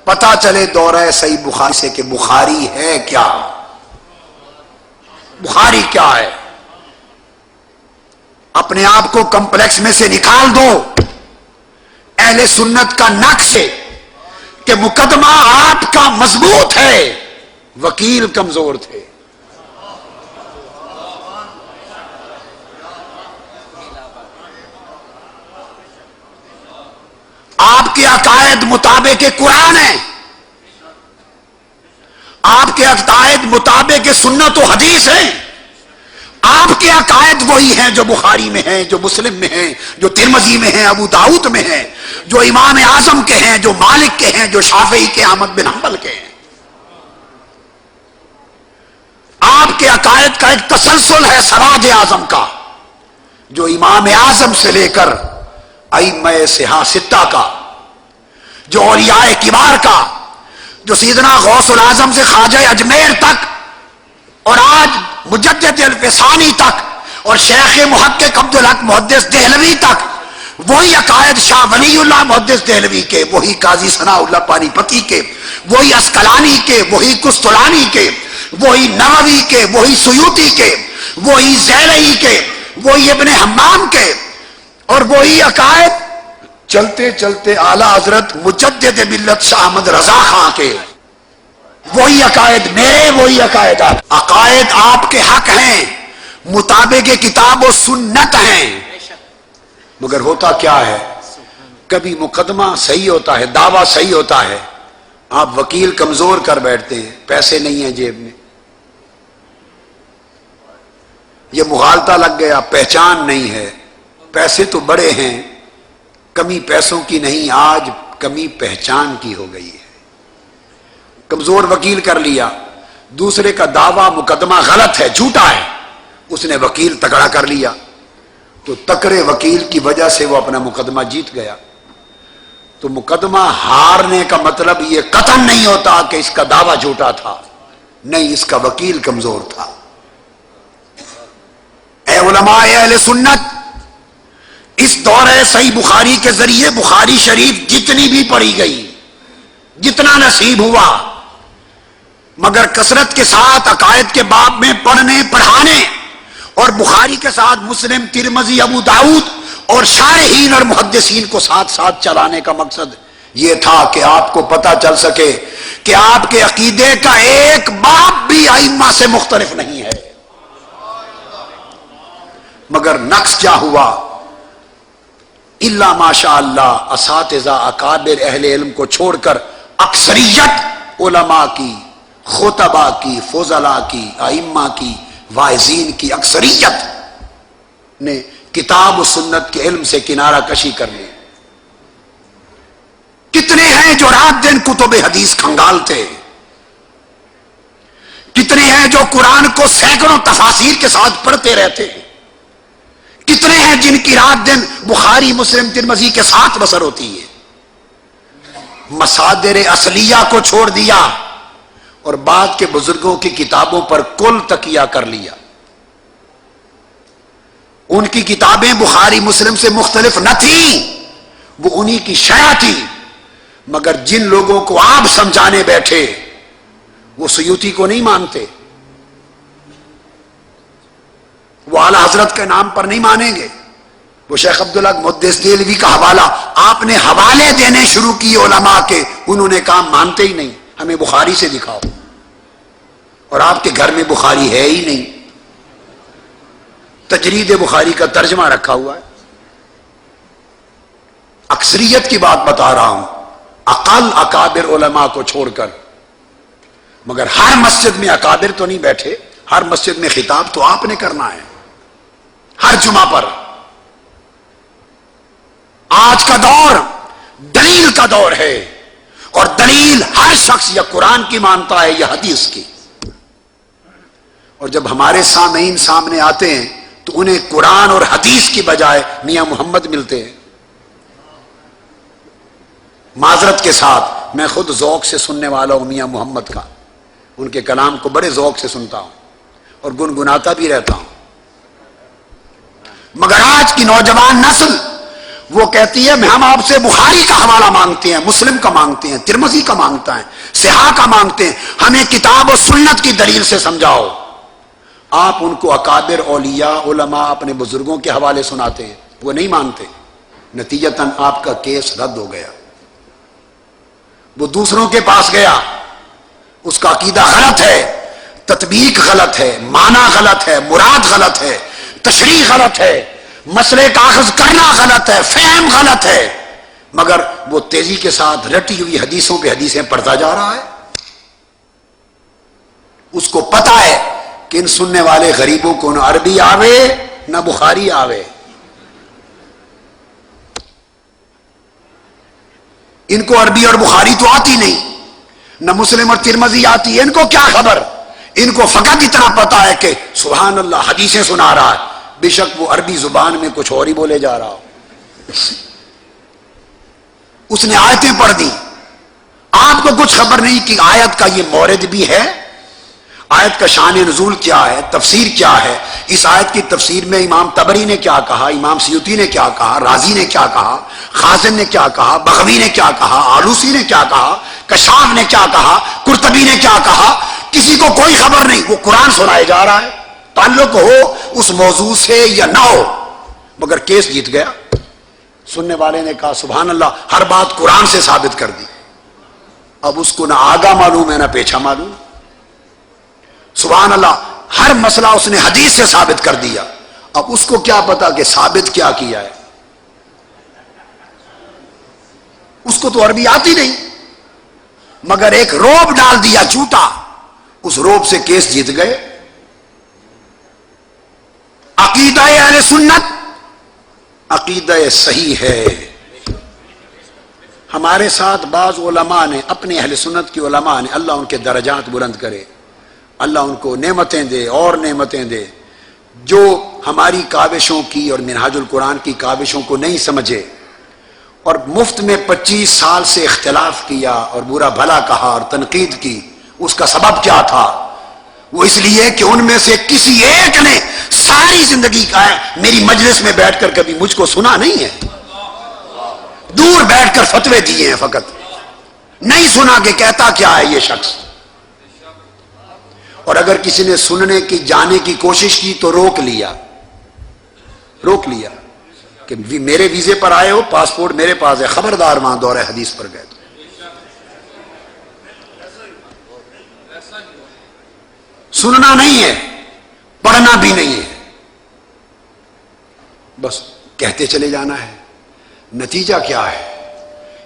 پتہ چلے دورہ صحیح بخاری سے کہ بخاری ہے کیا، بخاری کیا ہے۔ اپنے آپ کو کمپلیکس میں سے نکال دو۔ اہل سنت کا نقص ہے کہ مقدمہ آپ کا مضبوط ہے، وکیل کمزور تھے۔ آپ کے عقائد مطابق قرآن ہے، آپ کے عقائد مطابق سنت و حدیث ہیں، آپ کے عقائد وہی ہیں جو بخاری میں ہیں، جو مسلم میں ہیں، جو ترمذی میں ہیں، ابو داؤد میں ہیں، جو امام اعظم کے ہیں، جو مالک کے ہیں، جو شافعی کے، احمد بن حنبل کے ہیں۔ آپ کے عقائد کا ایک تسلسل ہے سراج اعظم کا، جو امام اعظم سے لے کر ائمہ ستہ کا، جو اولیاء کبار کا، جو سیدنا غوث العظم سے خواجہ اجمیر تک، اور آج مجدد الفسانی تک، اور شیخ محقق عبدالحق محدث دہلوی تک، وہی عقائد شاہ ولی اللہ محدث دہلوی کے، وہی قاضی ثناء اللہ پانی پتی کے، وہی اسقلانی کے، وہی قسطلانی کے، وہی نووی کے، وہی سیوطی کے، وہی زیلعی کے، وہی ابن حمام کے، اور وہی عقائد چلتے چلتے اعلی حضرت مجدد ملت شاہ احمد رضا خان کے، وہی عقائد میرے، وہی عقائد عقائد آپ کے حق ہیں، مطابق کتاب و سنت ہیں، مگر ہوتا کیا ہے، کبھی مقدمہ صحیح ہوتا ہے، دعویٰ صحیح ہوتا ہے، آپ وکیل کمزور کر بیٹھتے ہیں، پیسے نہیں ہیں جیب میں، یہ مغالطہ لگ گیا، پہچان نہیں ہے، پیسے تو بڑے ہیں، کمی پیسوں کی نہیں، آج کمی پہچان کی ہو گئی ہے، کمزور وکیل کر لیا، دوسرے کا دعویٰ مقدمہ غلط ہے، جھوٹا ہے، اس نے وکیل تگڑا کر لیا، تو تکڑے وکیل کی وجہ سے وہ اپنا مقدمہ جیت گیا۔ تو مقدمہ ہارنے کا مطلب یہ قطعاً نہیں ہوتا کہ اس کا دعویٰ جھوٹا تھا، نہیں، اس کا وکیل کمزور تھا۔ اے علماء اہل سنت، اس دورہ صحیح بخاری کے ذریعے بخاری شریف جتنی بھی پڑھی گئی، جتنا نصیب ہوا، مگر کثرت کے ساتھ عقائد کے باب میں پڑھنے پڑھانے، اور بخاری کے ساتھ مسلم، ترمذی، ابو داؤد اور شارحین اور محدثین کو ساتھ ساتھ چلانے کا مقصد یہ تھا کہ آپ کو پتہ چل سکے کہ آپ کے عقیدے کا ایک باب بھی ائمہ سے مختلف نہیں ہے، مگر نقص کیا ہوا، الا ماشاء اللہ اساتذہ اکابر اہل علم کو چھوڑ کر اکثریت علماء کی، خطباء کی، فضلاء کی، ائمہ کی، واعظین کی اکثریت نے کتاب و سنت کے علم سے کنارہ کشی کر لی۔ کتنے ہیں جو رات دن کتب حدیث کھنگالتے، کتنے ہیں جو قرآن کو سینکڑوں تفاسیر کے ساتھ پڑھتے رہتے ہیں، کتنے ہیں جن کی رات دن بخاری، مسلم، ترمذی کے ساتھ بسر ہوتی ہے، مصادر اصلیہ کو چھوڑ دیا اور بعد کے بزرگوں کی کتابوں پر کل تکیہ کر لیا۔ ان کی کتابیں بخاری مسلم سے مختلف نہ تھیں، وہ انہی کی شیعہ تھی، مگر جن لوگوں کو آپ سمجھانے بیٹھے وہ سیوطی کو نہیں مانتے، وہ اعلی حضرت کے نام پر نہیں مانیں گے، وہ شیخ عبدالحق محدث دہلوی کا حوالہ آپ نے حوالے دینے شروع کیے علماء کے، انہوں نے کہا مانتے ہی نہیں، ہمیں بخاری سے دکھاؤ، اور آپ کے گھر میں بخاری ہے ہی نہیں، تجرید بخاری کا ترجمہ رکھا ہوا ہے۔ اکثریت کی بات بتا رہا ہوں، اقل اکابر علماء کو چھوڑ کر، مگر ہر مسجد میں اکابر تو نہیں بیٹھے، ہر مسجد میں خطاب تو آپ نے کرنا ہے، ہر جمعہ پر۔ آج کا دور دلیل کا دور ہے، اور دلیل ہر شخص یا قرآن کی مانتا ہے یا حدیث کی، اور جب ہمارے سامعین سامنے آتے ہیں تو انہیں قرآن اور حدیث کی بجائے میاں محمد ملتے ہیں۔ معذرت کے ساتھ میں خود ذوق سے سننے والا ہوں میاں محمد کا، ان کے کلام کو بڑے ذوق سے سنتا ہوں اور گنگناتا بھی رہتا ہوں، مگر آج کی نوجوان نسل وہ کہتی ہے ہم آپ سے بخاری کا حوالہ مانگتے ہیں، مسلم کا مانگتے ہیں، ترمذی کا مانگتا ہے، صحاح کا مانگتے ہیں، ہمیں کتاب و سنت کی دلیل سے سمجھاؤ۔ آپ ان کو اکابر، اولیاء، علماء، اپنے بزرگوں کے حوالے سناتے ہیں، وہ نہیں مانتے، نتیجتاً آپ کا کیس رد ہو گیا۔ وہ دوسروں کے پاس گیا، اس کا عقیدہ غلط ہے، تطبیق غلط ہے، معنی غلط ہے، مراد غلط ہے، تشریح غلط ہے، مسئلے کا اخذ کرنا غلط ہے، فہم غلط ہے، مگر وہ تیزی کے ساتھ رٹی ہوئی حدیثوں پہ حدیثیں پڑھتا جا رہا ہے۔ اس کو پتا ہے کہ ان سننے والے غریبوں کو نہ عربی آوے نہ بخاری آوے، ان کو عربی اور بخاری تو آتی نہیں، نہ مسلم اور ترمذی آتی ہے، ان کو کیا خبر؟ ان کو فقط اتنا پتا ہے کہ سبحان اللہ حدیثیں سنا رہا ہے، بے شک وہ عربی زبان میں کچھ اور ہی بولے جا رہا ہو۔ اس نے آیتیں پڑھ دی، آپ کو کچھ خبر نہیں کہ آیت کا یہ مورد بھی ہے، آیت کا شان نزول کیا ہے، تفسیر کیا ہے، اس آیت کی تفسیر میں امام طبری نے کیا کہا، امام سیوطی نے کیا کہا، رازی نے کیا کہا، خازن نے کیا کہا، بغوی نے کیا کہا، آلوسی نے کیا کہا، کشاف نے کیا کہا، قرطبی نے کیا کہا، کسی کو کوئی خبر نہیں، وہ قرآن سنائے جا رہا ہے، تعلق ہو اس موضوع سے یا نہ ہو، مگر کیس جیت گیا۔ سننے والے نے کہا سبحان اللہ، ہر بات قرآن سے ثابت کر دی، اب اس کو نہ آگا معلوم ہے نہ پیچھا معلوم، سبحان اللہ، ہر مسئلہ اس نے حدیث سے ثابت کر دیا، اب اس کو کیا پتا کہ ثابت کیا کیا ہے، اس کو تو عربی آتی نہیں، مگر ایک روب ڈال دیا جھوٹا، اس روب سے کیس جیت گئے۔ عقیدہ اہل سنت عقیدہ صحیح ہے۔ ہمارے ساتھ بعض علماء نے، اپنے اہل سنت کی علماء نے، اللہ ان کے درجات بلند کرے، اللہ ان کو نعمتیں دے اور نعمتیں دے، جو ہماری کاوشوں کی اور منہاج القرآن کی کاوشوں کو نہیں سمجھے اور مفت میں 25 سال سے اختلاف کیا اور برا بھلا کہا اور تنقید کی، اس کا سبب کیا تھا؟ وہ اس لیے کہ ان میں سے کسی ایک نے ساری زندگی کا میری مجلس میں بیٹھ کر کبھی مجھ کو سنا نہیں ہے، دور بیٹھ کر فتوے دیے ہیں، فقط نہیں سنا کہ کہتا کیا ہے یہ شخص، اور اگر کسی نے سننے کی جانے کی کوشش کی تو روک لیا کہ میرے ویزے پر آئے ہو، پاسپورٹ میرے پاس ہے، خبردار وہاں دورہ حدیث پر گئے تو۔ سننا نہیں ہے، پڑھنا بھی نہیں ہے، بس کہتے چلے جانا ہے۔ نتیجہ کیا ہے؟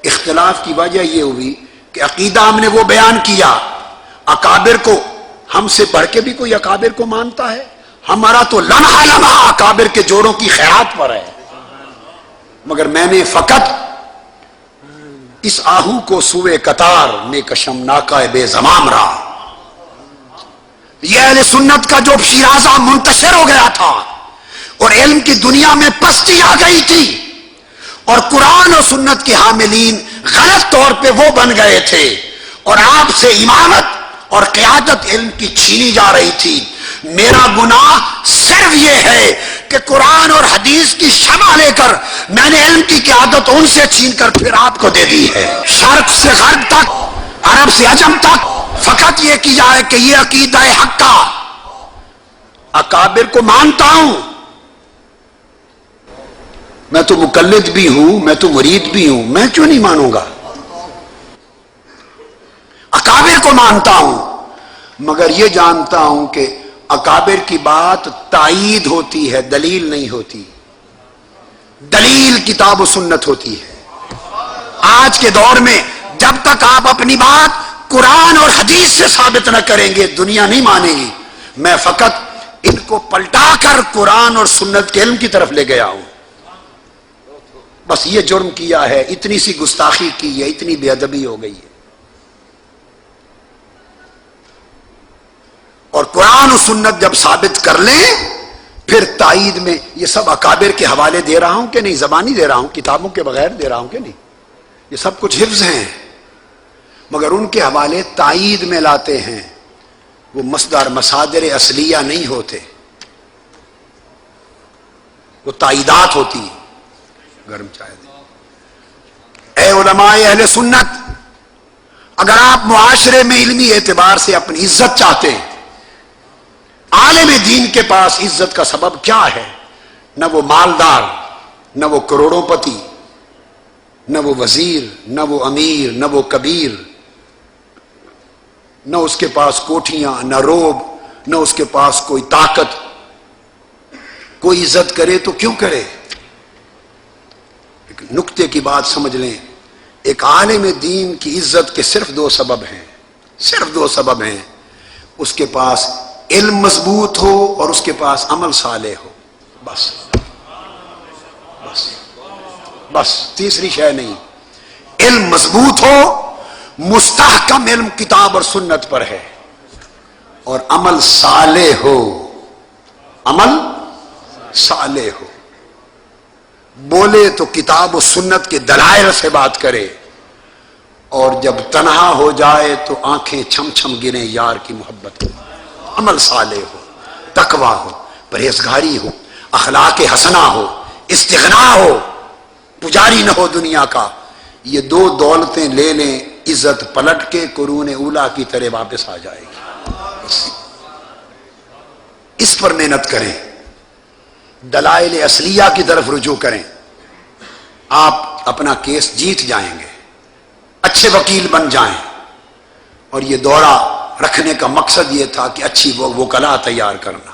اختلاف کی وجہ یہ ہوئی کہ عقیدہ ہم نے وہ بیان کیا، اکابر کو، ہم سے بڑھ کے بھی کوئی اکابر کو مانتا ہے؟ ہمارا تو لمحہ لمحہ اکابر کے جوڑوں کی خیرات پر ہے، مگر میں نے فقط اس آہو کو سوئے قطار میں کشم ناکہ بے زمام رہا۔ یہ اہل سنت کا جو شیرازہ منتشر ہو گیا تھا اور علم کی دنیا میں پستی آ گئی تھی اور قرآن و سنت کے حاملین غلط طور پہ وہ بن گئے تھے اور آپ سے امامت اور قیادت علم کی چھینی جا رہی تھی، میرا گناہ صرف یہ ہے کہ قرآن اور حدیث کی شمع لے کر میں نے علم کی قیادت ان سے چھین کر پھر آپ کو دے دی ہے۔ شرق سے غرب تک، عرب سے عجم تک فقط یہ کی جائے کہ یہ عقیدہ حق کا، اکابر کو مانتا ہوں، میں تو مقلد بھی ہوں، میں تو مرید بھی ہوں، میں کیوں نہیں مانوں گا؟ اکابر کو مانتا ہوں، مگر یہ جانتا ہوں کہ اکابر کی بات تائید ہوتی ہے، دلیل نہیں ہوتی، دلیل کتاب و سنت ہوتی ہے۔ آج کے دور میں جب تک آپ اپنی بات قرآن اور حدیث سے ثابت نہ کریں گے دنیا نہیں مانے گی۔ میں فقط ان کو پلٹا کر قرآن اور سنت کے علم کی طرف لے گیا ہوں، بس یہ جرم کیا ہے، اتنی سی گستاخی کی ہے، اتنی بے ادبی ہو گئی ہے۔ اور قرآن و سنت جب ثابت کر لیں پھر تائید میں یہ سب اکابر کے حوالے دے رہا ہوں کہ نہیں، زبانی دے رہا ہوں، کتابوں کے بغیر دے رہا ہوں کہ نہیں، یہ سب کچھ حفظ ہیں، مگر ان کے حوالے تائید میں لاتے ہیں، وہ مصدر مصادر اصلیہ نہیں ہوتے، وہ تائیدات ہوتی ہیں۔ گرم چائے دیں۔ اے علماء اہل سنت، اگر آپ معاشرے میں علمی اعتبار سے اپنی عزت چاہتے ہیں، عالم دین کے پاس عزت کا سبب کیا ہے؟ نہ وہ مالدار، نہ وہ کروڑوں پتی، نہ وہ وزیر، نہ وہ امیر، نہ وہ کبیر، نہ اس کے پاس کوٹھیاں، نہ روب، نہ اس کے پاس کوئی طاقت۔ کوئی عزت کرے تو کیوں کرے؟ ایک نکتے کی بات سمجھ لیں، ایک عالم دین کی عزت کے صرف دو سبب ہیں، صرف دو سبب ہیں۔ اس کے پاس علم مضبوط ہو اور اس کے پاس عمل صالح ہو، بس بس بس، تیسری شے نہیں۔ علم مضبوط ہو، مستحکم علم کتاب اور سنت پر ہے، اور عمل صالح ہو، عمل صالح ہو، بولے تو کتاب و سنت کے دلائل سے بات کرے، اور جب تنہا ہو جائے تو آنکھیں چھم چھم گریں یار کی محبت ہو، عمل صالح ہو، تقویٰ ہو، پرہیزگاری ہو، اخلاق حسنہ ہو، استغنا ہو، پجاری نہ ہو دنیا کا۔ یہ دو دولتیں لے لیں، عزت پلٹ کے قرون اولا کی طرح واپس آ جائے گی۔ اس پر محنت کریں، دلائل اصلیہ کی طرف رجوع کریں، آپ اپنا کیس جیت جائیں گے، اچھے وکیل بن جائیں۔ اور یہ دورہ رکھنے کا مقصد یہ تھا کہ اچھی وکلاء تیار کرنا۔